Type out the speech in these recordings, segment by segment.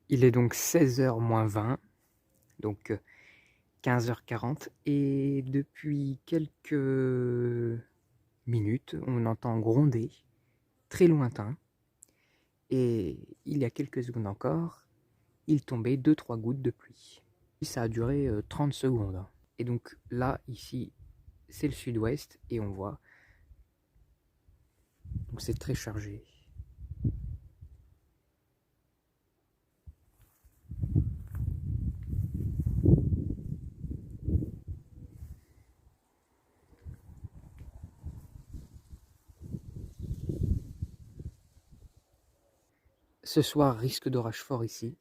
Il est donc 16h moins 20, donc 15h40, et depuis quelques minutes, on entend gronder, très lointain, et il y a quelques secondes encore, il tombait 2-3 gouttes de pluie. Ça a duré 30 secondes. Et donc là, ici, c'est le sud-ouest, et on voit, donc c'est très chargé. Ce soir, risque d'orage fort ici,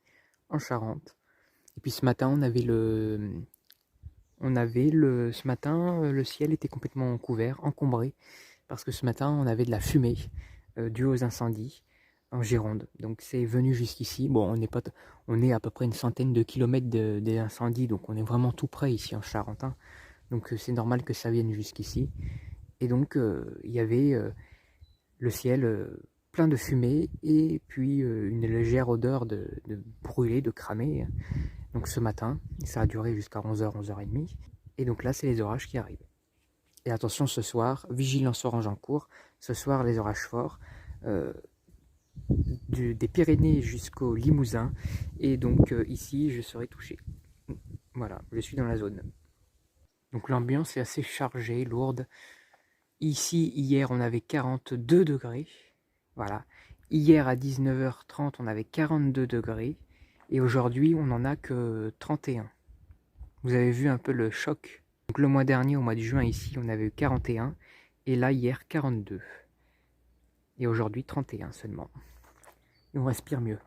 en Charente. Et puis ce matin, ce matin, le ciel était complètement couvert, encombré, parce que ce matin, on avait de la fumée due aux incendies en Gironde. Donc c'est venu jusqu'ici. Bon, on est à peu près une centaine de kilomètres des incendies, donc on est vraiment tout près ici en Charente, hein. Donc c'est normal que ça vienne jusqu'ici. Et donc il y avait le ciel plein de fumée et puis une légère odeur de brûlé, de cramé. Donc ce matin, ça a duré jusqu'à 11h, 11h30. Et donc là, c'est les orages qui arrivent. Et attention, ce soir, vigilance orange en cours. Ce soir, les orages forts, euh, des Pyrénées jusqu'au Limousin. Et donc ici, je serai touché. Voilà, je suis dans la zone. Donc l'ambiance est assez chargée, lourde. Ici, hier, on avait 42 degrés. Voilà. Hier, à 19h30, on avait 42 degrés. Et aujourd'hui, on n'en a que 31. Vous avez vu un peu le choc. Donc le mois dernier, au mois de juin, ici, on avait eu 41. Et là, hier, 42. Et aujourd'hui, 31 seulement. Et on respire mieux.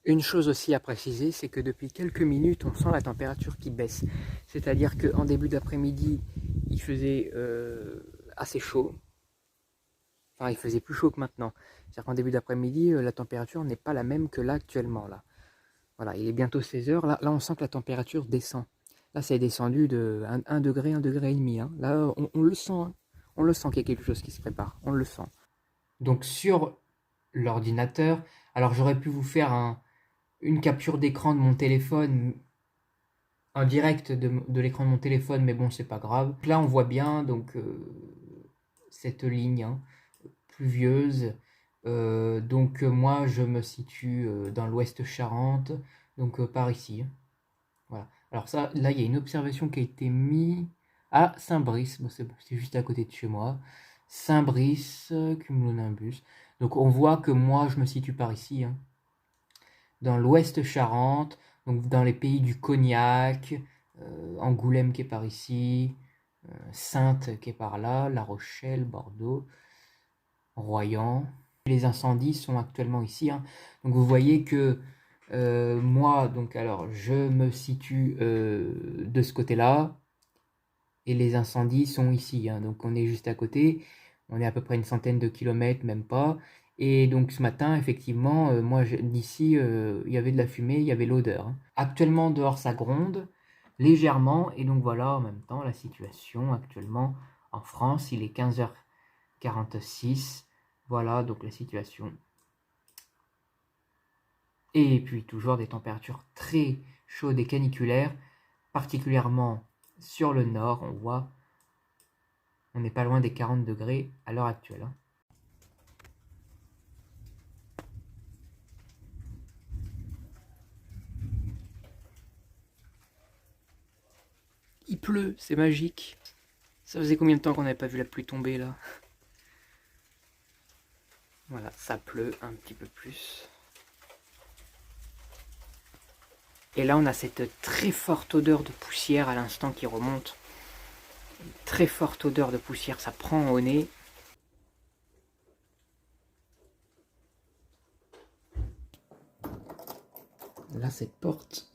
Une chose aussi à préciser, c'est que depuis quelques minutes, on sent la température qui baisse. C'est-à-dire qu'en début d'après-midi, il faisait assez chaud. Enfin, il faisait plus chaud que maintenant. C'est-à-dire qu'en début d'après-midi, la température n'est pas la même que là actuellement. Là. Voilà, il est bientôt 16h. Là, on sent que la température descend. Là, c'est descendu de 1 degré, 1 degré et demi, hein. Là, on le sent. Hein. On le sent qu'il y a quelque chose qui se prépare. On le sent. Donc sur l'ordinateur, alors j'aurais pu vous faire une capture d'écran de mon téléphone en direct de l'écran de mon téléphone, mais bon, c'est pas grave. Là, on voit bien donc cette ligne, hein, pluvieuse. Donc moi, je me situe dans l'ouest Charente, donc par ici. Voilà. Alors ça, là, il y a une observation qui a été mise à Saint-Brice. Bon, c'est juste à côté de chez moi. Saint-Brice, cumulonimbus. Donc on voit que moi, je me situe par ici, hein, dans l'ouest Charente, donc dans les pays du Cognac, Angoulême qui est par ici, Saintes qui est par là, La Rochelle, Bordeaux, Royan. Les incendies sont actuellement ici, hein. Donc vous voyez que moi, donc alors je me situe de ce côté-là et les incendies sont ici, hein. Donc on est juste à côté, on est à peu près une centaine de kilomètres, même pas. Et donc ce matin, effectivement, moi d'ici, il y avait de la fumée, il y avait l'odeur, hein. Actuellement dehors ça gronde légèrement et donc voilà en même temps la situation actuellement en France, il est 15h46. Voilà donc la situation. Et puis toujours des températures très chaudes et caniculaires, particulièrement sur le nord, on voit, on n'est pas loin des 40 degrés à l'heure actuelle, hein. Il pleut, c'est magique. Ça faisait combien de temps qu'on n'avait pas vu la pluie tomber là? Voilà, ça pleut un petit peu plus. Et là, on a cette très forte odeur de poussière à l'instant qui remonte. Une très forte odeur de poussière, ça prend au nez. Là, cette porte,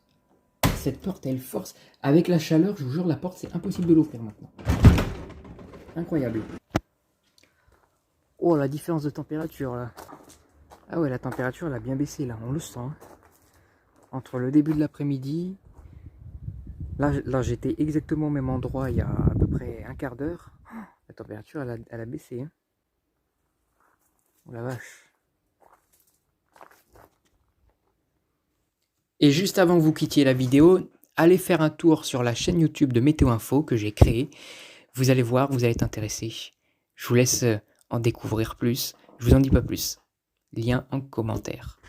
elle force. Avec la chaleur, je vous jure, la porte, c'est impossible de l'ouvrir maintenant. Incroyable. Oh, la différence de température là. Ah ouais, la température elle a bien baissé là, on le sent, hein. Entre le début de l'après-midi, là j'étais exactement au même endroit il y a à peu près un quart d'heure. La température elle a baissé, hein. Oh la vache. Et juste avant que vous quittiez la vidéo, allez faire un tour sur la chaîne YouTube de Météo Info que j'ai créée. Vous allez voir, vous allez être intéressé. Je vous laisse en découvrir plus. Je vous en dis pas plus. Lien en commentaire.